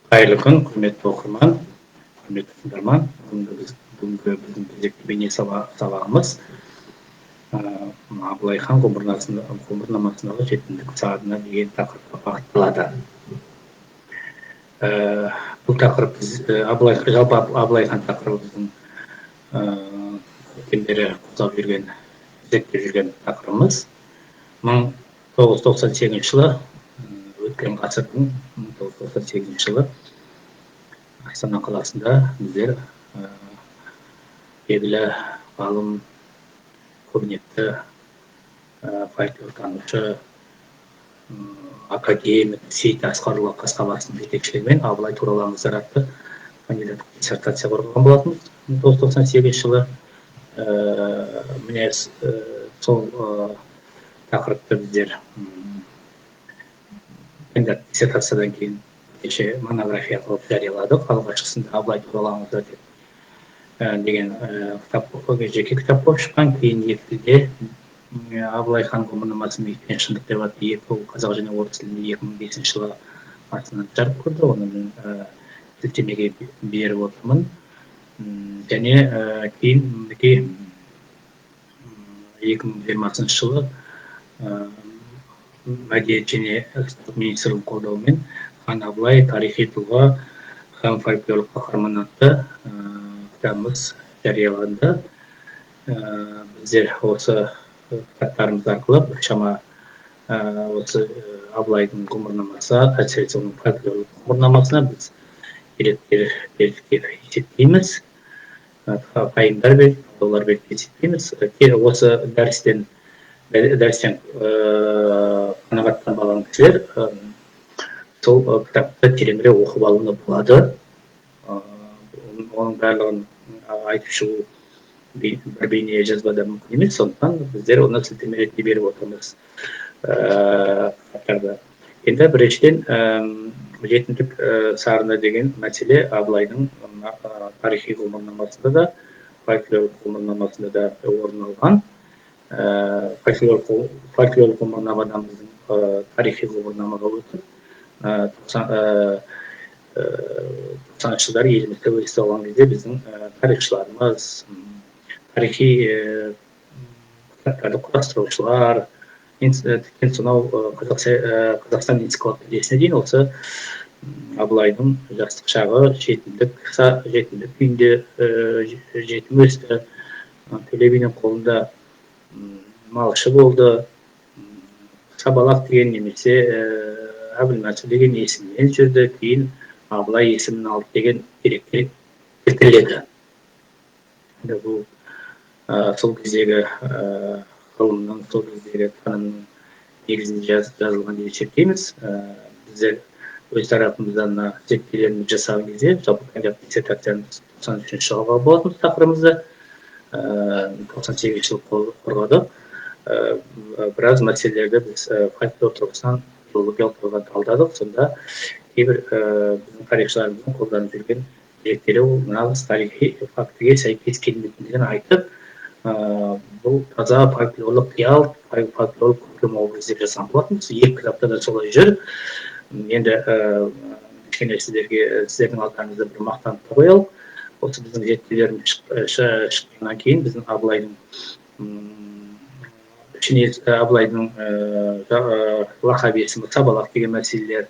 Қайырлы күн, құрметті оқырман, құрметті тыңдарман. Бүгінгі біздің кезекті бейне сабағымыз Абылай хан ғұмырнамасындағы жетімдік сағатына деген тақырыпқа бағытталады. Бұл тақырып жалпы Абылай хан тақырыбы біздің көптен бері қозғап жүрген, зерттеп жүрген тақырыбымыз. 1998 жылы, өткен ғасырдың 1998 жылы Астана қаласында біздер белгілі ғалым, көрнекті фольклортанушы, академик Сейіт Асқарұлы Қасқабасовтың жетекшілігімен Абылай туралы аңыздар атты кандидаттық диссертация қорғаған болатынбыз 1998 жылы. Міне сол тақырыпты біздер кандидаттық диссертациядан кейін кеше монография қылып жарияладық. Алғашқысында Абылай туралы аңыздар деген жеке кітап болып шыққан. Кейін екіде Абылай хан ғұмырнамасы миф пен шындық деп атты екі қазақ және орыс тілінде 2005 жылы астынан жарық көрді. Оны мен сілтемеге беріп отырмын. Және кейін 2020 жылы мәдениет және спорт министрлігінің қолдауымен Хан Абылай тарихи тұлға һәм фольклорлық қаһарман атты кітабымыз жарияланды. Біздер осы кітаптарымыз арқылы біршама осы Абылайдың ғұмырнамасы, әсіресе оның фольклорлық ғұмырнамасына біз деректер есептейміз, пайымдар беріп, талдаулар беріп есептейміз. Осы дәрістен қанағаттанбаған кісілер сол кітапты тереңірек оқып алуына болады. Оның барлығын айтып шығу бір бейне жазбада мүмкін емес, сондықтан біздер оны сілтеме ретінде беріп отырмыз кітаптарды. Енді біріншіден жетімдік сарыны деген мәселе Абылайдың тарихи ғұмырнамасында да, фольклорлық ғұмырнамасында да орын алған. Фольклорлық ғұмырнамадан біздің тарихи ғұмырнамаға өтіп, 90-шы жылдары елімізде өсіп алған кезде біздің тарихшыларымыз, тарихи кітаптарды құрастырушылар, тіптен сонау Қазақстан энциклопедиясына дейін осы Абылайдың жастық шағы, жетімдік үйінде жетім өсті, Төле бидің қолында малшы болды, Сабалақ деген немесе Әбілмәсір деген есіммен жүрді, кейін Абылай есімін алды деген деректер келтіріледі. Бұл сол кездегі ғылымның, сол кездегі танымның негізінде жазылған деп есептейміз. Біздер өз тарапымыздан зерттеулерімізді жасаған кезде жалпы кандидаттық диссертациямыз 93 жылға болатын тақырыбымызды 98 жылы қорғадық. Біраз мәселелерді біз фольклор тұрғысынан, филологиялық тұрғыдан талдадық. Сонда кейбір біздің тарихшыларымыздың қолданып жүрген деректері нағыз тарихи фактіге сәйкес келмейтіндігін айтып, бұл таза фольклорлық қиял, фольклорлық көркем образ деп жазған болатын. Екі кітапта да солай жүр. Енді кішкене сіздердің алдарыңызда бір мақтанып қоялық. Осы біздің зерттеулеріміз шыққаннан кейін біздің Абылайдың лақап есімі Сабалақ деген мәселелер,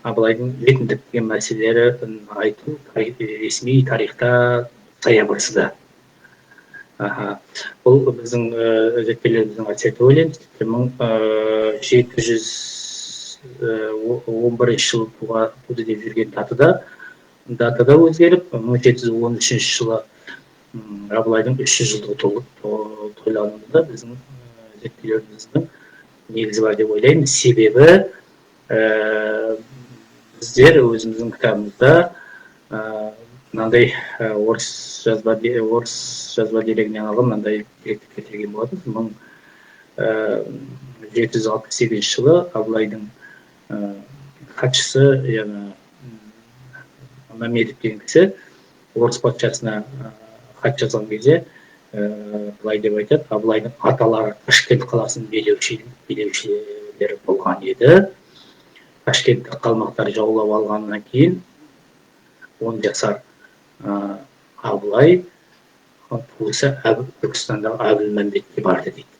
Абылайдың жетімдік деген мәселелерін айту ресми тарихта саябырсыды. Бұл біздің зерттеулеріміздің әсері деп ойлаймыз. 1711 жылы туды деп жүрген датада өзгеріп, 1713 жылы Абылайдың 300 жылдығы тойлануында біздің зерттеулеріміздің негізі бар деп ойлаймын. Себебі біздер өзіміздің кітабымызда мынандай орыс жазба дерегінен алып мынандай деректі келтірген болатын. 1768 жылы Абылайдың хатшысы, яғни Мәмедов деген кісі орыс патшасына хат жазған кезде былай деп айтады: Абылайдың аталары Ташкент қаласының билеушілері болған еді. Ташкентті қалмақтар жаулап алғаннан кейін 10 жасар Абылай туысы Түркістандағы Әбілмәмбетке барды дейді.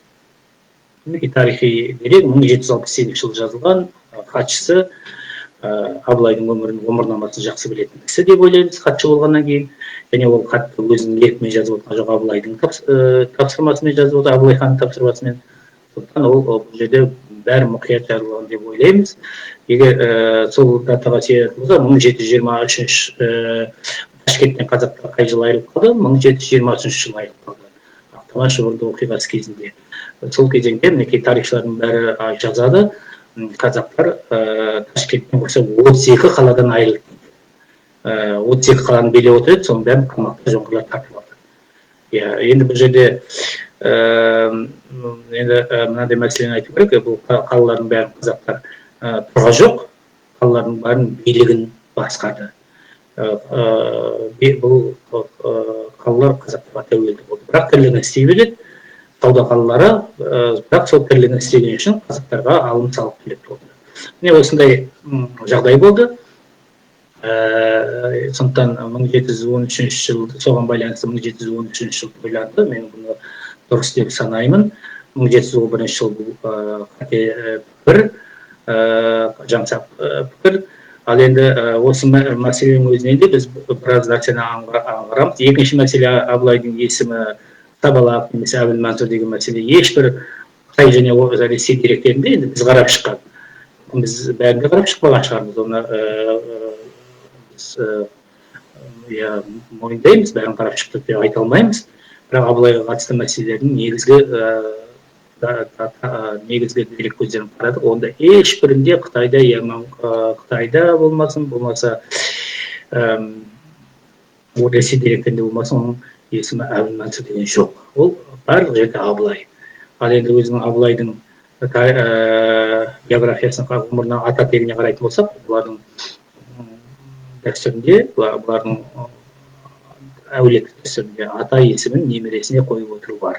Тарихи дерек 1768 жылы жазылған, хатшысы Абылайдың ғұмырнамасын жақсы білетін кісі деп ойлаймыз, хатшы болғаннан кейін. Және ол хатты өзінің еркімен жазып отырған жоқ, Абылайдың тапсырмасымен жазып отыр, Абылай ханның тапсырмасымен. Сондықтан ол бұл жерде бәрі мұқият жазылған деп ойлаймыз. Егер сол датаға сүйенетін болса, 1723 Ташкенттен қазақтар қай жылы айырылып қалды? 1723 жылы айырылып қалды. Ақтама шұбырды оқиғасы кезінде. Сол кезеңде мінекей тарихшылардың бәрі жазады, қазақтар Ташкенттен қоса 32 қаладан айырылды. 32 қаланы билеп отыр еді, соның бәрін қалмақты жоңғарлар тартып алды. Енді бұл жерде мынандай мәселені айту керек, бұл қалалардың бәрін қазақтар тұрған жоқ, қалалардың бәрін билігін басқарды. Бұл қалалар қазақтарға тәуелді болды. Бірақ тірлігін істей береді, сауда қалалары, бірақ сол тірлігін істеген үшін қазақтарға алым салық төлеп болды. Міне осындай жағдай болды. Сондықтан 1713 жылды, соған байланысты 1713 жыл тойланды. Мен бұны дұрыс деп санаймын. 1711 жыл бұл қате пікір, жаңсақ пікір. Ал енді осы мәселенің өзінен де біз біраз нәрсені аңғарамыз. Екінші мәселе Абылайдың есімі Табалақ немесе Әбілмансұр деген мәселе ешбір Қытай және Ресей деректерінде енді біз қарап шыққан. Біз бәрінде қарап шықпаған шығармыз. Оны біз мойындаймыз, бәрін қарап шықтық деп айта алмаймыз. Бірақ Абылайға қатысты мәселелердің негізгі дерек көздерін қарадық. Онда ешбірінде Қытайда болмаса Ресей деректерінде болмаса оның есімі Әбілмансұр деген жоқ. Ол барлық жерде Абылай. Ал енді өзінің Абылайдың биографиясына, ғұмырына, ата тегіне қарайтын болсақ, бұлардың дәстүрінде, бұлардың әулеттік дәстүрінде ата есімін немересіне қойып отыру бар.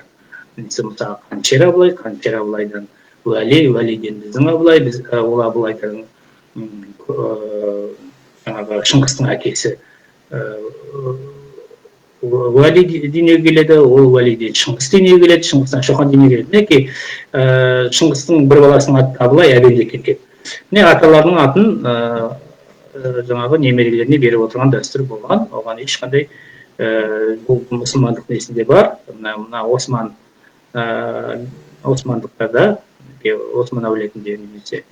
Мысалы, Қаншер Абылай, Қаншер Абылайдан Уәли, Уәлиден біздің Абылай, ол Абылайдан Шыңғыстың әкесі Уәли дүниеге келеді, ол Уәлиден Шыңғыс дүниеге келеді, Шыңғыстан Шоқан дүниеге келеді. Мінекей Шыңғыстың бір баласының аты Абылай әбенде кеткен. Міне аталарының атын жаңағы немерелеріне беріп отырған дәстүр болған. Оған ешқандай бұл мұсылмандық несінде бар. Мына Османдықтарда, Осман әулетінде немесе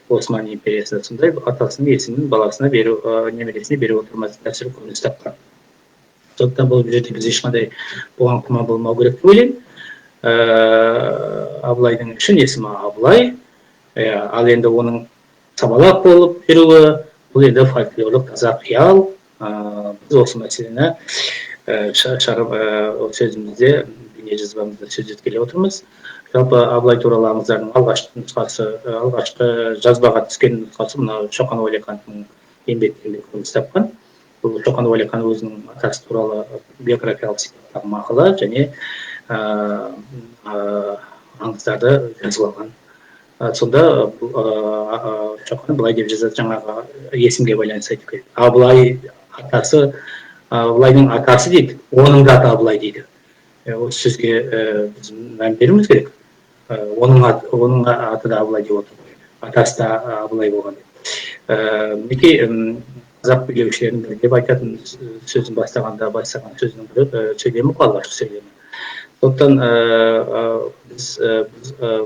Осман империясында сондай атасының есімін баласына беру, немересіне беріп отырмас дәстүр көрініс тапқан. Сондықтан бұл жерде біз ешқандай бұған күмән болмау керек деп ойлаймын. Абылайдың шын есімі Абылай, ал енді оның Сабалақ болып жүруі, бұл енді фольклорлық таза қиял. Біз осы мәселені шығарып сөзімізде, бейнежазбамызда сөз еткелі отырмыз. Жалпы Абылай туралы аңыздардың алғашқы жазбаға түскен нұсқасы мына Шоқан Уәлихановтың еңбектерінде көрініс тапқан. Бұл Шоқан Уәлихан өзінің атасы туралы биографиялық сипаттағы мақала және аңыздарды жазып алған. Сонда Шоқан былай деп жазады, жаңағы есімге байланысты айтып келеді. Абылайдың атасы дейді, оның да аты Абылай дейді. Осы сөзге біз мән беруіміз керек. Оның аты да Абылай деп отыр. Атасы да Абылай болған деп. Мінекей қазақ билеушілерінің бірі деп айтатын сөзін бастаған сөзінің бірі сөйлемі, алғашқы сөйлемі. Сондықтан біз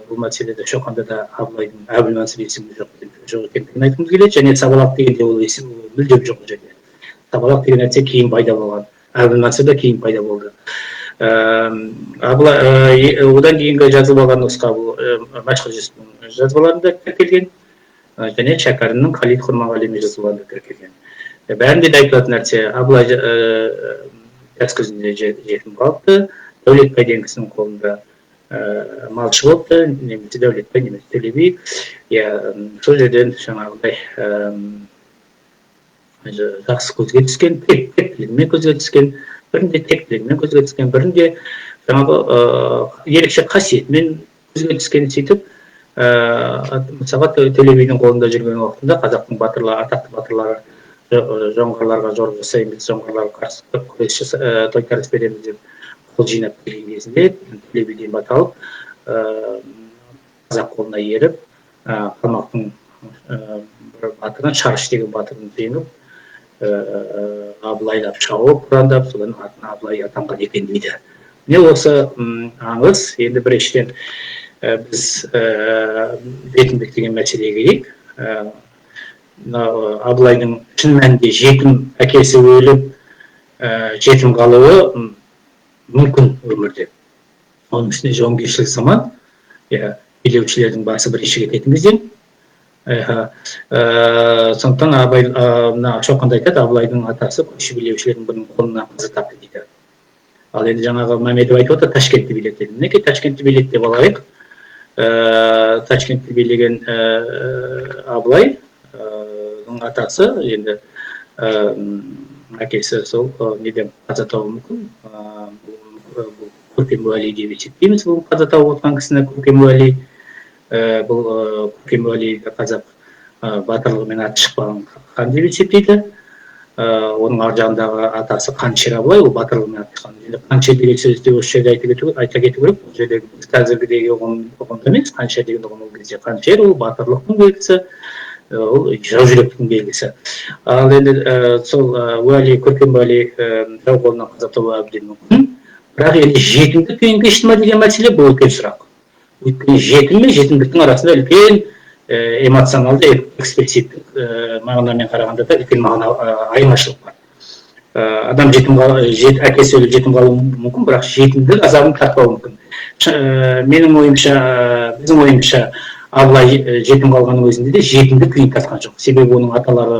бұл мәселеде Шоқанда да Абылайдың Әбілмансұр есімі жоқ екендігін айтқымыз келеді, және Сабалақ дегенде ол есім мүлдем жоқ жерде. Сабалақ деген нәрсе кейін пайда болған, Әбілмансұр да кейін пайда болды. Одан кейінгі жазылып алған нұсқа бұл Мәшһүр Жүсіптің жазбаларында тіркелген, және Шәкәрімнің Халид Құрманғалимен жазылғанда тіркелген. Бәрінде де айтылатын нәрсе, Абылай жас кезінде жетім қалыпты, Дәулетбай деген кісінің қолында малшы болыпты, немесе Дәулетбай, немесе Төле би. Сол жерден жаңағыдай жақсы көзге түскен, тектілігімен көзге түскен, бірінде тектілігімен көзге түскен, бірінде жаңағы ерекше қасиетімен көзге түскен. Сөйтіп мысалға Төле бидің қолында жүрген уақытында қазақтың батырлары, атақты батырлары жоңғарларға жорық жасаймыз, жоңғарларға қарсы күрес тойтарыс береміз деп қол жинап келген кезінде Төле би деп аталып қазақ қолына еріп, қалмақтың бір батырын, Шарыш деген батырын жеңіп, Абылайлап шауып, ұрандап, содан атына Абылай атанған екен дейді. Міне осы аңыз, енді біріншіден біз жетімдік деген мәселеге келейік. Абылайдың шын мәнінде жетім әкесі өліп, жетім қалуы мүмкін өмірде. Оның үстіне жауынгершілік заман, билеушілердің басы бірінші кететін кезде. Сондықтан Шоқанда айтады, Абылайдың атасы көші билеушілердің бірінің қолынан қаза тапты дейді. Ал енді жаңағы Мәмедов айтып отыр, Ташкентті биледі. Мінекей Ташкентті биледі деп алайық. Ташкентті билеген Абылайдың атасы енді әкесі сол неден қаза табуы мүмкін. Көркем уәли деп есептейміз бұл қаза тауып отқан кісіні. Көркем уәли, бұл Көркем уәли қазақ батырлығымен аты шықпаған хан деп есептейді. Оның ар жағындағы атасы Қанішер Абылай, ол батырлығымен аты шыққан. Қанішер деген сөзді осы жерде айта кету керек. Бұл жерде қазіргідегі ұғымда емес, Қанішер деген ұғым ол кезде. Қанішер ол батырлықтың белгісі, ол жау жүректің белгісі. Ал енді сол уәли, Көркем уәли жау қолынан қаза табуы әбден мүмкін. Бірақ енді жетімдік күйін кешті ма деген мәселе бұл үлкен сұрақ. Өйткені жетім мен жетімдіктің арасында үлкен эмоционалды, экспрессивтік мағынамен қарағанда да үлкен айырмашылық бар. Адам әкесі өліп жетім қалуы мүмкін, бірақ жетімдік азабын тартпауы мүмкін. Менің ойымша, біздің ойымша, Абылай жетім қалғанның өзінде де жетімдік күйін тартқан жоқ. Себебі оның аталары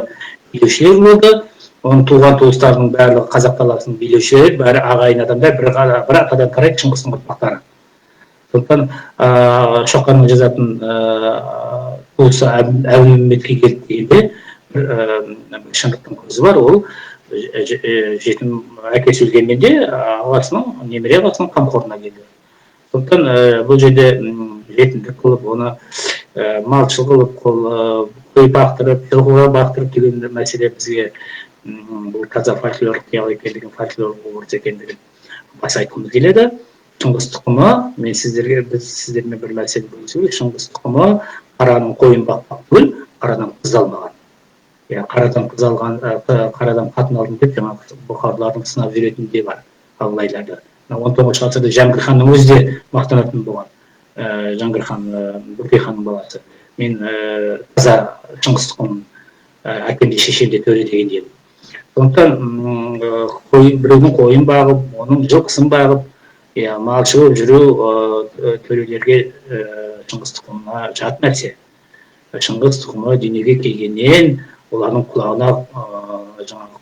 билеушілер болды. Оның туған туыстарының барлығы қазақ даласының билеушілері, бәрі ағайын адамдар, бір атадан тарайды, Шыңғыстың ұрпақтары. Сондықтан Шоқанның жазатын туысы Әбілмәмбетке келді дегенде бір шындықтың көзі бар, ол жетім әкесі өлгенмен де немере ағасының қамқорына келді. Сондықтан бұл жерде жетімдік қылып, оны малшыл қылып, қой бақтырып, жылқы бақтырып деген мәселе бізге бұл таза фольклорлық қиял екендігін, фольклорлық образ екендігін баса айтқымыз келеді. Шыңғыс тұқымы, біз сіздермен бір мәселе бөлісуге, Шыңғыс тұқымы қараның қойын бақпақ түгіл, қарадан қыз алмаған. Қарадан қыз алған, қарадан қатын алдым деп жаңағы бұхарлардың сынап жүретін де бар, Абылайларды. 19 ғасырда Жәңгір ханның өзі де мақтанатын болған. Жәңгір хан, Бөкей ханның баласы. Мен таза Шыңғыс тұқымын, әкемде шешемде төре деген едім. Сондықтан біреудің қойын бағып, оның жылқысын бағып, малшы болып жүру төрелерге Шыңғыс тұқымына жат нәрсе. Шыңғыс тұқымы дүниеге келгеннен олардың құлағына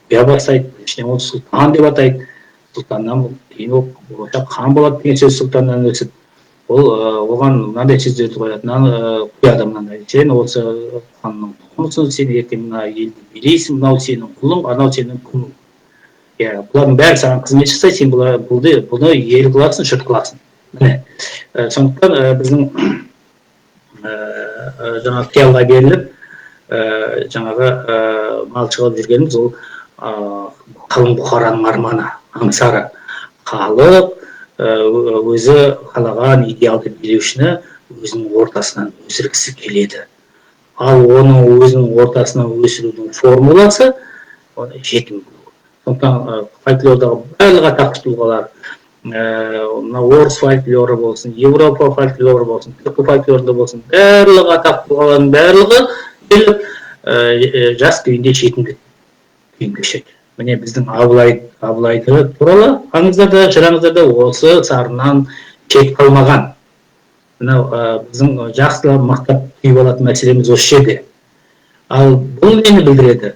құя бастайды, ішінен ол сұлтан деп атайды. Сұлтаннан кейін ол болашақ хан болады деген сөз сұлтаннан өсіп. Ол оған мынандай сөздерді қояды, құя адамнан сен осы ханның тұқымысың, сен ертең мына елді билейсің, мынау сенің құлың, анау сенің күнің. Бұлардың бәрі саған қызмет жасайды, сен бұны ел қыласың, жұрт қыласың. Сондықтан біздің жаңағы қиялға беріліп, жаңағы малшы қылып жүргеніміз ол қалың бұқараның арманы, аңсары. Халық өзі қалаған идеалды билеушіні өзінің ортасынан өсіргісі келеді. Ал оның өзінің ортасынан өсірудің формуласы жетім болу. Сондықтан фольклордағы барлық атақты тұлғалар, орыс фольклоры болсын, Европа фольклоры болсын, түркі фольклорында болсын, барлық атақты тұлғалардың барлығы келіп жас күйінде жетімдік күйін кешеді. Міне біздің Абылайды туралы аңыздарда, жыраңыздарда осы сарыннан шет қалмаған. Біздің жақсылап мақтап түйіп алатын мәселеміз осы жерде. Ал бұл нені білдіреді?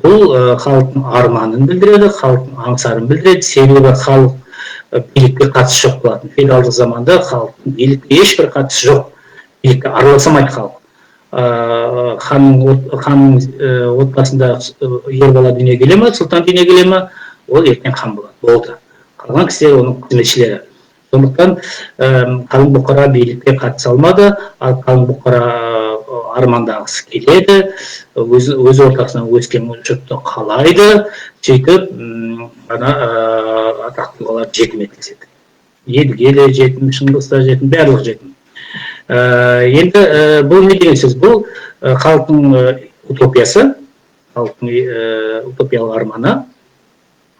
Бұл халықтың арманын білдіреді, халықтың аңсарын білдіреді. Себебі халық билікке қатысы жоқ болатын. Феодалдық заманда халықтың билікке ешбір қатысы жоқ. Билікке араласпайды халық. Ханның отбасында ер бала дүниеге келе ме, сұлтан дүниеге келе ме, ол ертең хан болады. Болды. Қалған кісілер оның қызметшілері. Сондықтан қалың бұқара билікке қатыса алмады, ал қалың бұқара армандағысы келеді, өз ортасынан өскен жұртты қалайды, сөйтіп ана атақты тұлғалар жетім етілседі. Едіге де жетім, Шыңғыс та жетім, барлығы жетім. Енді бұл не деген сөз? Бұл халықтың утопиясы, халықтың утопиялық арманы.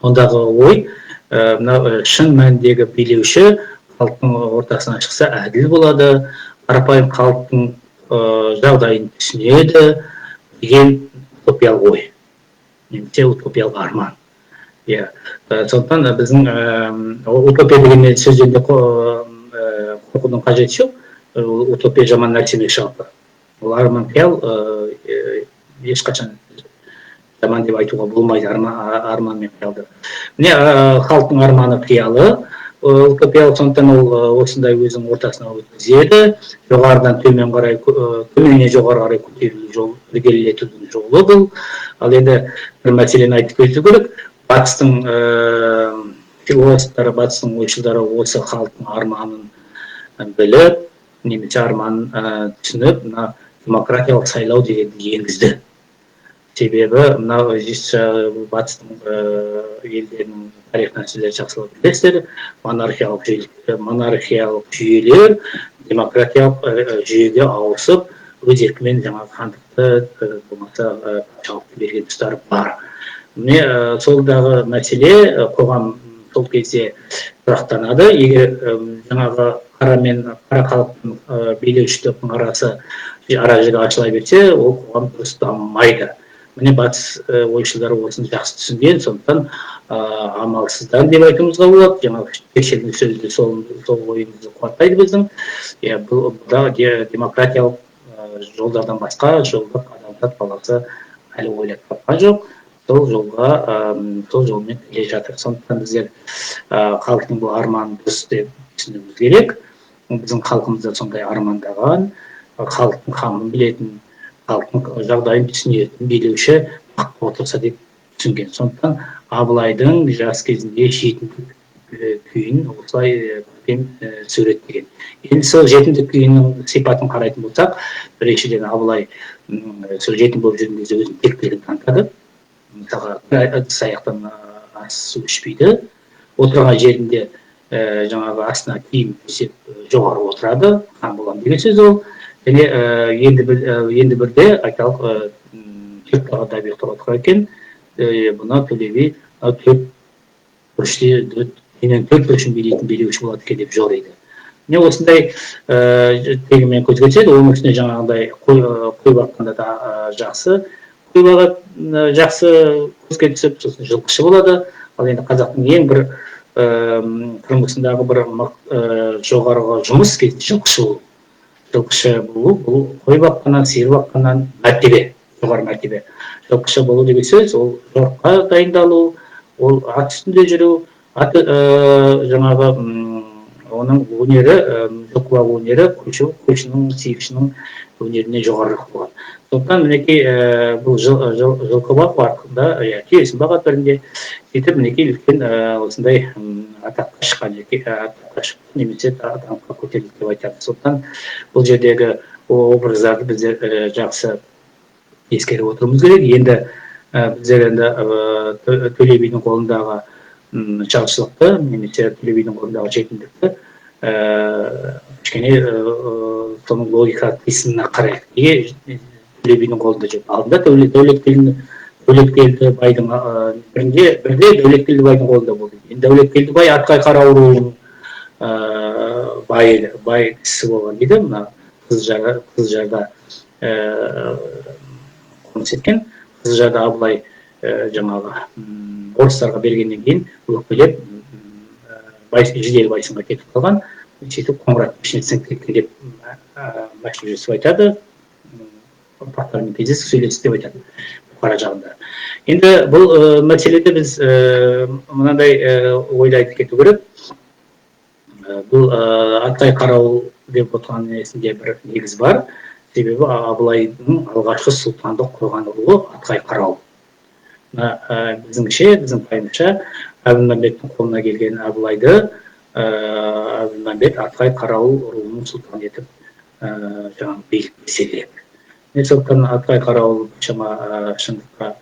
Ондағы ой, мына шын мәніндегі билеуші халықтың ортасына шықса әділ болады, қарапайым халықтың жағдайын түсінеді деген утопиялық ой, немесе утопиялық арман. Сондықтан біздің утопия деген сөздерде қорқудың қажеті жоқ. Утопия жаман нәрсе емес жалпы. Ол арман қиял ешқашан жаман деп айтуға болмайды арман мен қиялды. Міне халықтың арманы қиялы утопиялық, сондықтан ол осындай өзінің ортасына өткізеді. Жоғарыдан төмен қарай, төменнен жоғары қарай көтерілу жол, ілгерілетудің жолы бұл. Ал енді бір мәселені айтып кету керек. Батыстың философтары, батыстың ойшылдары осы халықтың арманын біліп, немесе арманын түсініп, мына демократиялық сайлау дегенді енгізді. Себебі мынау батыстың елдерінің тарихынан сіздер жақсылап білесіздер, монархиялық жүйелер демократиялық жүйеге ауысып, өз еркімен жаңағы хандықты болмаса патшалықты берген тұстары бар. Міне солдағы мәселе, қоғам сол кезде тұрақтанады. Егер жаңағы қара мен қара халықтың билеуші топтың ара жігі ашыла берсе, ол қоғам дұрыс дамымайды. Міне батыс ойшылдары осыны жақсы түсінген, сондықтан амалсыздан деп айтуымызға болады. Жаңағы Шекспирдің сөзі сол ойымызды қуаттайды біздің. Бұл демократиялық жолдардан басқа жолды адамзат баласы әлі ойлап тапқан жоқ. Сол жолмен келе жатыр. Сондықтан біздер халықтың бұл арманын дұрыс деп түсінуіміз керек. Біздің халқымызда сондай армандаған, халықтың қамын білетін, халықтың жағдайын түсінетін билеуші таққа отырса деп түсінген. Сондықтан Абылайдың жас кезінде жетімдік күйін осылай суреттеген. Енді сол жетімдік күйінің сипатын қарайтын болсақ, біріншіден Абылай сол жетім болып жүрген кезде өзінің тектілігін танытады. Мысалға, ыдыс аяқтан ас су ішпейді. Отырған жерінде жаңағы астына киім төсеп жоғары отырады. Хан болам деген сөз ол. Және енді бірде айталық төрт тағада бұйықтап отырған екен. Бұна Төле би төрт бұрышын билейтін билеуші болады екен деп жориды. Міне осындай тегімен көзге түседі. Оның үстіне жаңағыдай қой баққанда да жақсы. Қой бағып жақсы көзге түсіп, сосын жылқышы болады. Ал енді қазақтың ең бір тұрмысындағы бір жоғарғы жұмыс жылқышы болу. Жылқышы болу, бұл қой баққаннан, сиыр баққаннан мәртебе, жоғары мәртебе. Жылқышы болу деген сөз, ол жорыққа дайындалу, ол ат үстінде жүру, жаңағы оның өнері, жылқылау өнері, қойшының, сиыршының өнеріне жоғарырақ болған. Сондықтан мінекей бұл жылқы бағу арқылы түйесін бағат бірінде сөйтіп мінекей үлкен осындай атаққа шыққан немесе атаққа көтерілді деп айтады. Сондықтан бұл жердегі образдарды біздер жақсы ескеріп отыруымыз керек. Енді біздер енді Төле бидің қолындағы жалшылықты немесе Төле бидің қолындағы жетімдікті кішкене соның логика қисынына қарайық. Төле бидің қолында жоқ. Алдында Дәулеткелді байдың бірде Дәулеткелді байдың қолында болды. Дәулеткелді бай Атқай Қарауылдың бай кісісі болған дейді. Мына Қызылжарда қоныс еткен. Қызылжарда Абылай жаңағы орыстарға бергеннен кейін өкпелеп жедел байсынға кетіп қалған. Сөйтіп Қоңырат ішіне сіңіп кеткен деп Мәшһүр Жүсіп айтады. Ұрпақтармен кездесіп сөйлесіп деп айтады Бұқара жағында. Енді бұл мәселеде біз мынандай ойды айтып кету керек. Бұл Атқай Қарауыл деп отырған несінде бір негіз бар. Себебі Абылайдың алғашқы сұлтандық құрған руы Атқай Қарауыл. Біздің пайымызша Әбілмәмбеттің қолына келген Абылайды Әбілмәмбет Атқай Қарауыл руының сұлтаны етіп жаңағы билікке серілеп. сондықтан Атбай қарауыл шама шындыққа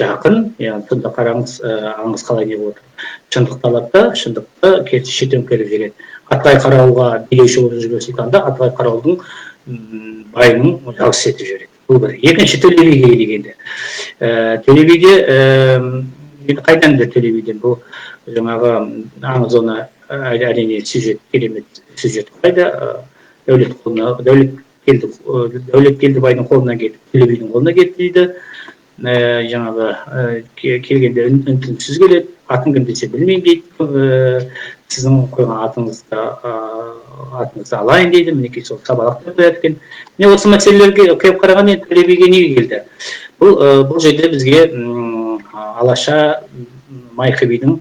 жақын. Яғни сонда қараңыз, аңыз қалай не болып отыр. Шындықты алады да, шындықты керісінше төңкеріп жібереді. Атбай қарауылға билеуші болып жүрген сұлтанда Атбай қарауылдың байының жалғыз етіп жібереді. Бұл бір. Екінші Төле биге келгенде. Төле биде енді қайдан да Төле биден бұл жаңағы аңыз оны әрине сюжет, керемет сюжет қайда. Дәулет келді байдың қолынан кетіп, Төле бидің қолына кетті дейді. Жаңағы келгенде үн-түнсіз келеді, атын кім десе білмеймін дейді. Сіздің қойған атыңызды алайын дейді. Мінекей сол сабалақтап қояды екен. Міне осы мәселелерге келіп қараған енді Төле биге неге келді? Бұл жерде бізге Алаша Майқы бидің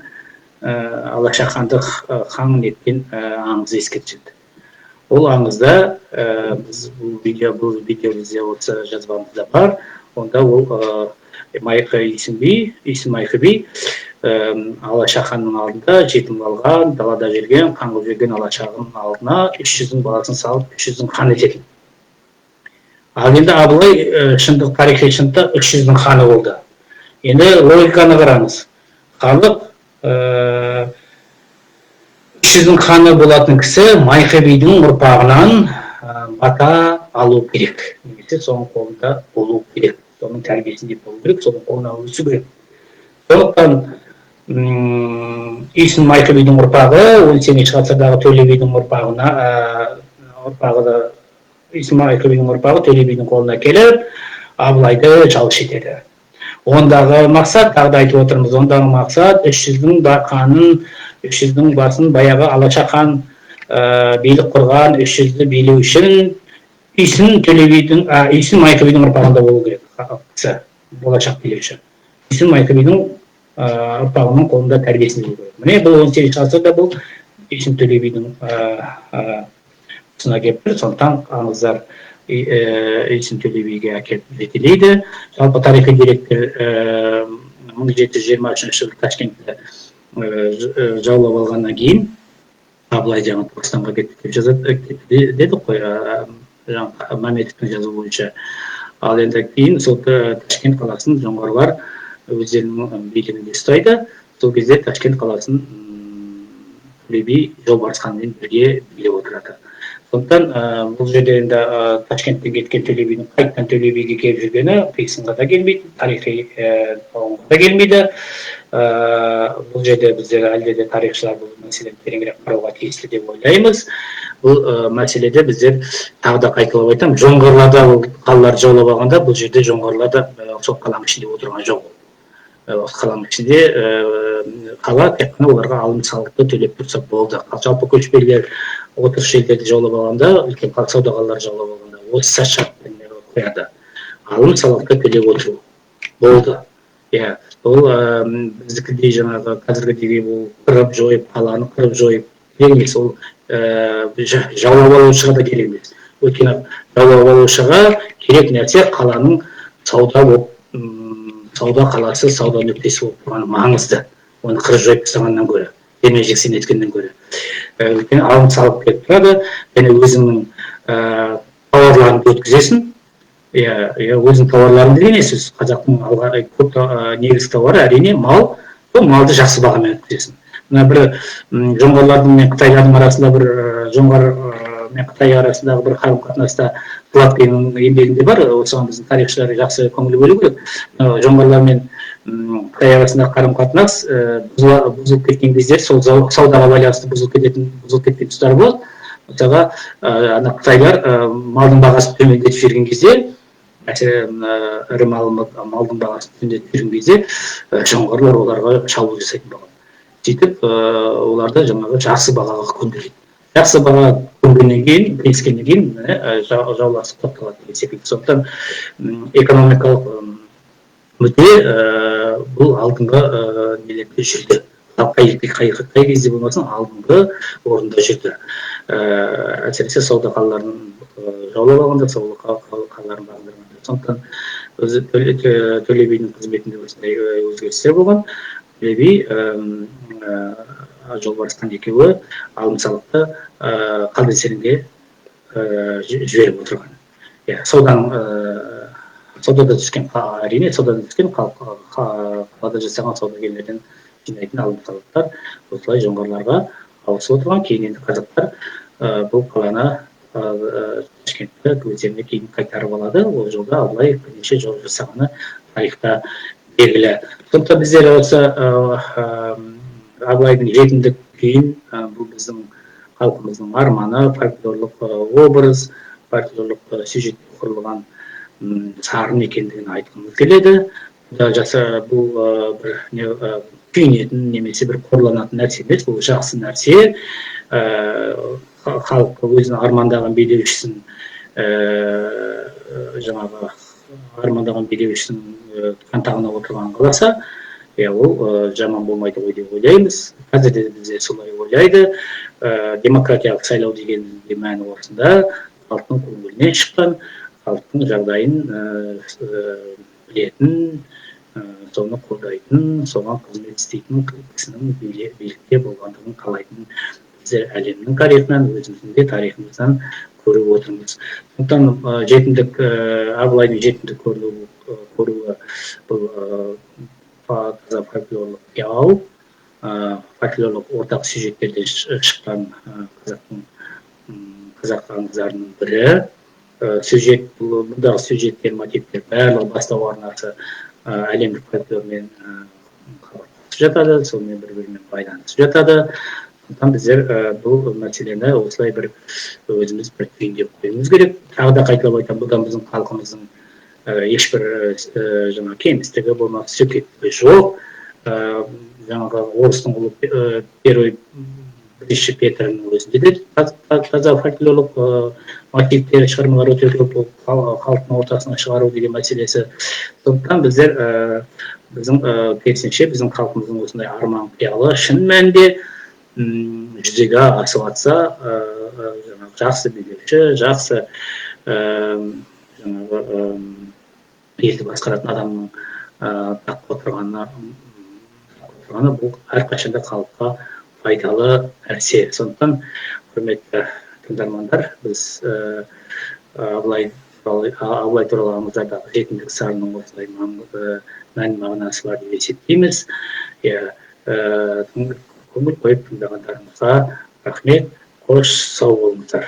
Алаша ханды хан еткен аңызы ескертілді. Ол аңызда біз бұл видео бізде осы жазбамызда бар. Онда ол Исім Майқы би Алаша ханның алдында жетім қалған, далада жүрген, қаңғып жүрген Алашаның алдына 300-дің баласын салып, 300-дің хан ететін. Ал енді Абылай шындық тарихи шындықта 300-дің ханы болды. Енді логиканы қараңыз. Халық 300-дің ханы болатын кісі Майқы бидің ұрпағынан бата алу керек. Немесе соның қолында болу керек. Соның тәрбиесінде болу керек, соның қолына өсу керек. Сондықтан Исім Майқы бидің ұрпағы 18-ші ғасырдағы Төле бидің Исім Майқы бидің ұрпағы Төле бидің қолына келіп, Абылайды жалғыз етеді. Ондағы мақсат, тағы да айтып отырмыз, ондағы мақсат 300-дің ханын, 300-дің басын баяғы Алаша хан билік құрған 300-ді билеу үшін Исім Майқы бидің ұрпағында болу керек кісі, болашақ билеуші. Исім Майқы бидің ұрпағының қолында тәрбиесінде болу керек. Міне бұл 18-ші ғасырда бұл Исім Төле бидің тұсына келіп тұр. Сондықтан аңыздар Исім Төле биге әкеліп жетелейді. Жалпы тарихи деректер 1723 жылы Ташкентті жаулап алғаннан кейін Абылай жаңа Түркістанға кетті деп жазады, деді қой Мәметовтің жазуы бойынша. Ал енді кейін сол Ташкент қаласын жоңғарлар өздерінің билігінде ұстайды. Сол кезде Ташкент қаласын Төле би жолбарыс ханмен бірге билеп отырады. Сондықтан бұл жерде енді Ташкенттен кеткен Төле бидің қайтадан Төле биге келіп жүргені қисынға да келмейді, тарихи қауымға да келмейді. Бұл жерде біздер әлде де тарихшылар бұл мәселені тереңірек қарауға тиісті деп ойлаймыз. Бұл мәселеде біздер тағы да қайталап айтамын, жоңғарларда қалаларды жаулап алғанда бұл жерде жоңғарларда сол қаланың ішінде отырған жоқ. Қаланың ішінде қала тек қана оларға алым салықты төлеп тұрса болды. Жалпы көшпелілер отырыс жерлерді жаулап алғанда, үлкен сауда қалаларды жаулап алғанда осы шартпен қояды. Алым салықты төлеп отыру болды. Ол біздікідей жаңағы қазіргідей ол қырып жойып, қаланы қырып жойып керек емес. Ол жаулап алушыға да керек емес. Өйткені жаулап алушыға керек нәрсе қаланың сауда қаласы, сауда нүктесі болып тұрғаны маңызды. Оны қырып жойып тастағаннан гөрі, жексен еткеннен гөрі. Өйткені алым салық келіп тұрады, және өзіңнің тауарларыңды өткізесің. Өзінің тауарларын деген сөз. Қазақтың көп негізгі тауары әрине мал. Сол малды жақсы бағамен өткізесің. Мына бір жоңғарлардың мен қытайлардың арасында бір жоңғар мен Қытай арасындағы бір қарым-қатынаста Платкиннің еңбегінде бар. Осыған біздің тарихшылар жақсы көңіл бөлу керек. Жоңғарлар мен Қытай арасындағы қарым-қатынас бұзылып кеткен кезде сол саудаға байланысты бұзылып кеткен тұстар болады. Мысалға, Қытайлар малдың бағасын төмендетіп жүрген кезде, ірі малдың бағасын төмендетіп жүрген кезде, жоңғарлар оларға шабуыл жасайтын болған. Сөйтіп, оларды жаңағы жақсы бағаға көндіреді. Жақсы бағаға көнгеннен кейін, келіскеннен кейін жауласып тоқталады деген секілді. Сондықтан экономикалық мүдде бұл алдыңғы нелерде жүрді. Қай кезде болмасын алдыңғы орында жүрді. Әсіресе сауда қалаларын жаулап алғанда, сауда қалаларын бағындырғанда. Сондықтан Төле бидің қызметінде осындай өзгерістер болған. Төле би жолбарыстан екеуі алым салықты қалдесерінге жіберіп отырған. Сауданың саудада түскен, әрине саудада түскен қалада жасаған саудагерлерден жинайтын алым салықтар осылай жоңғарларға ауысып отырған. Кейін енді қазақтар бұл қаланы Ташкентті өздеріне кейін қайтарып алады. Ол жолда Абылай бірнеше жол жасағаны тарихта белгілі. Сондықтан біздер осы Абылайдың жетімдік күйін, бұл біздің халқымыздың арманы, фольклорлық образ, фольклорлық сюжетте құрылған сарын екендігін айтқымыз келеді. Бұл бір күйінетін немесе бір қорланатын нәрсе емес, бұл жақсы нәрсе. Халық өзінің армандаған билеушісін жаңағы армандаған билеушісінің қантағына отырғанын қаласа, ол жаман болмайды ғой деп ойлаймыз. Қазір де бізде солай ойлайды. Демократиялық сайлау деген мәні осында, халықтың көңілінен шыққан, халықтың жағдайын білетін, соны қолдайтын, соған қызмет істейтін кісінің билікте болғандығын қалайтын біздер әлемнің тарихынан, өзіміздің де тарихымыздан көріп отырмыз. Сондықтан жетімдік, Абылайдың жетімдік көруі бұл таза фольклорлық пиал, фольклорлық ортақ сюжеттерден шыққан қазақ аңыздарының бірі. Бұндағы сюжеттер, мотивтер барлығы бастау арнасы әлемдік фольклормен қабаттасып жатады, сонымен бір-бірімен байланысып жатады. Сондықтан біздер бұл мәселені осылай бір өзіміз бір түйіндеп қоюымыз керек. Тағы да қайталап айтамын, бұдан біздің халқымыздың ешбір жаңағы кемістігі болмас, сөкеттігі жоқ. Жаңағы орыстың ұлы Первый бірінші Петрдің өзінде де таза фольклорлық мотивтер шығармалар өте көп, халықтың ортасына шығару деген мәселесі. Сондықтан біздер біздің керісінше біздің халқымыздың осындай арман қиялы шын мәнінде жүзеге асып жатса, жақсы билеуші, жақсы жаңағы елді басқаратын адамның таққа отырғаны бұл әрқашанда халыққа пайдалы нәрсе. Сондықтан құрметті тыңдармандар, біз Абылай туралы аңыздардағы жетімдік сарынның осылай мән мағынасы бар деп есептейміз. Көңіл қойып тыңдағандарыңызға рахмет, қош сау болыңыздар.